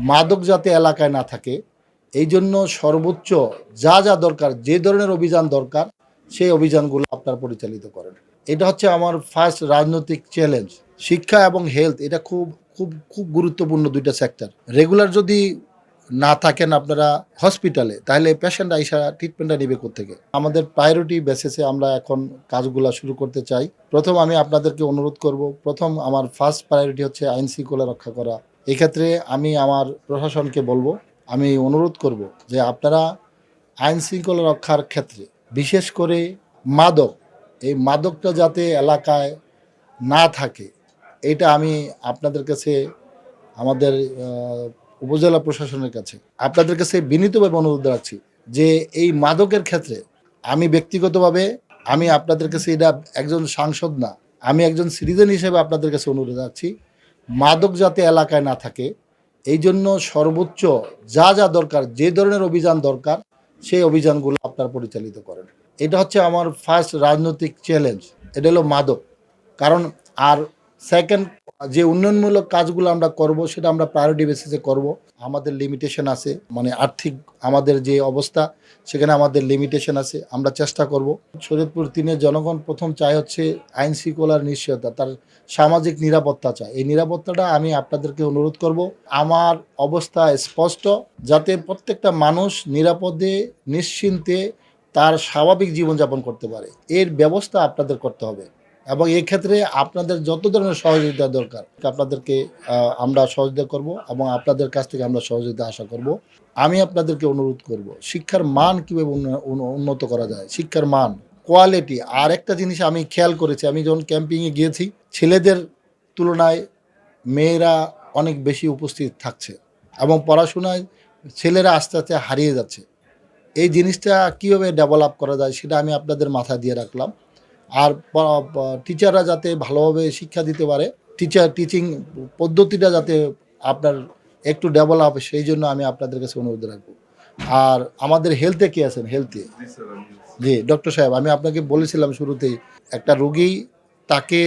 মাদক যাতে এলাকায় না থাকে এই জন্য সর্বোচ্চ যা যা দরকার, যে ধরনের অভিযান দরকার সেই অভিযানগুলো আপনারা পরিচালিত করেন। এটা হচ্ছে আমার ফার্স্ট রাজনৈতিক চ্যালেঞ্জ। শিক্ষা এবং হেলথ এটা খুব খুব খুব গুরুত্বপূর্ণ দুইটা সেক্টর। রেগুলার যদি না থাকেন আপনারা হসপিটালে, তাহলে পেশেন্ট আইসা ট্রিটমেন্টটা নেবে কোত্থেকে? আমাদের প্রায়োরিটি বেসিসে আমরা এখন কাজগুলো শুরু করতে চাই। প্রথম আমি আপনাদেরকে অনুরোধ করব, প্রথম আমার ফার্স্ট প্রায়োরিটি হচ্ছে আইন শৃঙ্খলা রক্ষা করা। এক্ষেত্রে আমি আমার প্রশাসনকে বলবো, আমি অনুরোধ করব যে আপনারা আইন শৃঙ্খলা রক্ষার ক্ষেত্রে বিশেষ করে মাদক, এই মাদকটা যাতে এলাকায় না থাকে, এটা আমি আপনাদের কাছে, আমাদের উপজেলা প্রশাসনের কাছে আপনাদের কাছে বিনীতভাবে অনুরোধ রাখছি যে এই মাদকের ক্ষেত্রে আমি ব্যক্তিগতভাবে আমি আপনাদের কাছে, এটা একজন সাংসদ না, আমি একজন সিটিজেন হিসেবে আপনাদের কাছে অনুরোধ রাখছি, মাদক যাতে এলাকায় না থাকে এই জন্য সর্বোচ্চ যা যা দরকার, যে ধরনের অভিযান দরকার সেই অভিযানগুলো আপনারা পরিচালিত করেন। এটা হচ্ছে আমার ফার্স্ট রাজনৈতিক চ্যালেঞ্জ, এটা হলো মাদক। কারণ আর সেকেন্ড যে উন্নয়নমূলক কাজগুলো আমরা করব সেটা আমরা প্রায়োরিটি বেসিসে করব। আমাদের লিমিটেশন আছে, মানে আর্থিক আমাদের যে অবস্থা সেখানে আমাদের লিমিটেশন আছে, আমরা চেষ্টা করব। শরীয়তপুর 3-এর জনগণ প্রথম চায় হচ্ছে আইন শৃঙ্খলার নিশ্চয়তা, তার সামাজিক নিরাপত্তা চায়। এই নিরাপত্তাটা আমি আপনাদেরকে অনুরোধ করব। আমার অবস্থা স্পষ্ট, যাতে প্রত্যেকটা মানুষ নিরাপদে নিশ্চিন্তে তার স্বাভাবিক জীবনযাপন করতে পারে, এর ব্যবস্থা আপনাদের করতে হবে। এবং এই ক্ষেত্রে আপনাদের যত ধরনের সহযোগিতা দরকার আপনাদেরকে আমরা সহযোগিতা করব এবং আপনাদের কাছ থেকে আমরা সহযোগিতা আশা করব। আমি আপনাদেরকে অনুরোধ করব, শিক্ষার মান কীভাবে উন্নত করা যায়, শিক্ষার মান, কোয়ালিটি। আর একটা জিনিস আমি খেয়াল করেছি, আমি যখন ক্যাম্পিংয়ে গিয়েছি, ছেলেদের তুলনায় মেয়েরা অনেক বেশি উপস্থিত থাকছে এবং পড়াশোনায় ছেলেরা আস্তে আস্তে হারিয়ে যাচ্ছে। এই জিনিসটা কীভাবে ডেভেলপ করা যায় সেটা আমি আপনাদের মাথায় দিয়ে রাখলাম। আর টিচাররা যাতে ভালোভাবে শিক্ষা দিতে পারে, টিচিং পদ্ধতিটা যাতে আপনার একটু ডেভেলপ হবে, সেই জন্য আমি আপনাদের কাছে অনুরোধ রাখবো। আর আমাদের হেলথে কে আছেন? হেলথে জি ডক্টর সাহেব, আমি আপনাকে বলেছিলাম শুরুতেই, একটা রোগী তাকে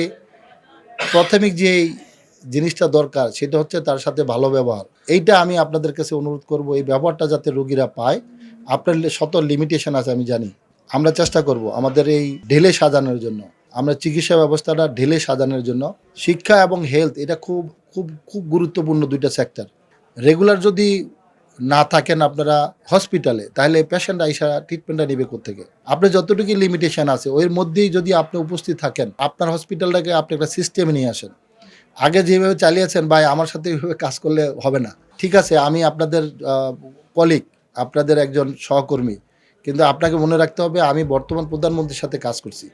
প্রাথমিক যে জিনিসটা দরকার সেটা হচ্ছে তার সাথে ভালো ব্যবহার। এইটা আমি আপনাদের কাছে অনুরোধ করব, এই ব্যবহারটা যাতে রোগীরা পায়। আপনার শত লিমিটেশন আছে আমি জানি, আমরা চেষ্টা করব আমাদের এই ঢেলে সাজানোর জন্য, আমরা চিকিৎসা ব্যবস্থাটা ঢেলে সাজানোর জন্য। শিক্ষা এবং হেলথ এটা খুব খুব খুব গুরুত্বপূর্ণ দুইটা সেক্টর। রেগুলার যদি না থাকেন আপনারা হসপিটালে, তাহলে পেশেন্ট আইসা ট্রিটমেন্টটা নেবে কোত্থেকে? আপনি যতটুকু লিমিটেশন আছে ওর মধ্যেই যদি আপনি উপস্থিত থাকেন, আপনার হসপিটালটাকে আপনি একটা সিস্টেমে নিয়ে আসেন। আগে যেভাবে চালিয়েছেন ভাই, আমার সাথে এইভাবে কাজ করলে হবে না। ঠিক আছে, আমি আপনাদের কলিগ, আপনাদের একজন সহকর্মী, কিন্তু আপনাকে মনে রাখতে হবে আমি বর্তমান প্রধানমন্ত্রীর সাথে কাজ করছি।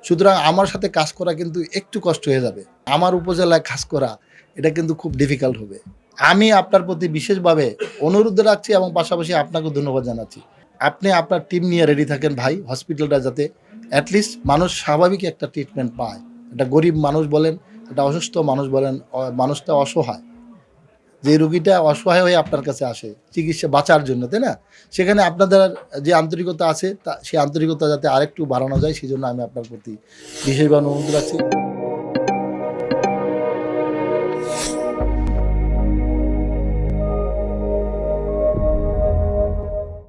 সুতরাং আমার সাথে কাজ করা কিন্তু একটু কষ্ট হয়ে যাবে। আমার উপজেলায় কাজ করা এটা কিন্তু খুব ডিফিকাল্ট হবে। আমি আপনার প্রতি বিশেষভাবে অনুরোধ রাখছি এবং পাশাপাশি আপনাকেও ধন্যবাদ জানাচ্ছি। আপনি আপনার টিম নিয়ে রেডি থাকেন ভাই, হসপিটালটা যাতে অ্যাটলিস্ট মানুষ স্বাভাবিক একটা ট্রিটমেন্ট পায়। একটা গরিব মানুষ বলেন, একটা অসুস্থ মানুষ বলেন, মানুষটা অসহায়, যে রুগীটা অসহায় হয়ে আপনার কাছে আসে চিকিৎসা বাঁচার জন্য, তাই না? সেখানে আপনাদের যে আন্তরিকতা আছে সেই আন্তরিকতা যাতে আরেকটু বাড়ানো যায়, সেই জন্য আমি আপনার প্রতি বিশেষভাবে অনুরোধ রাখছি।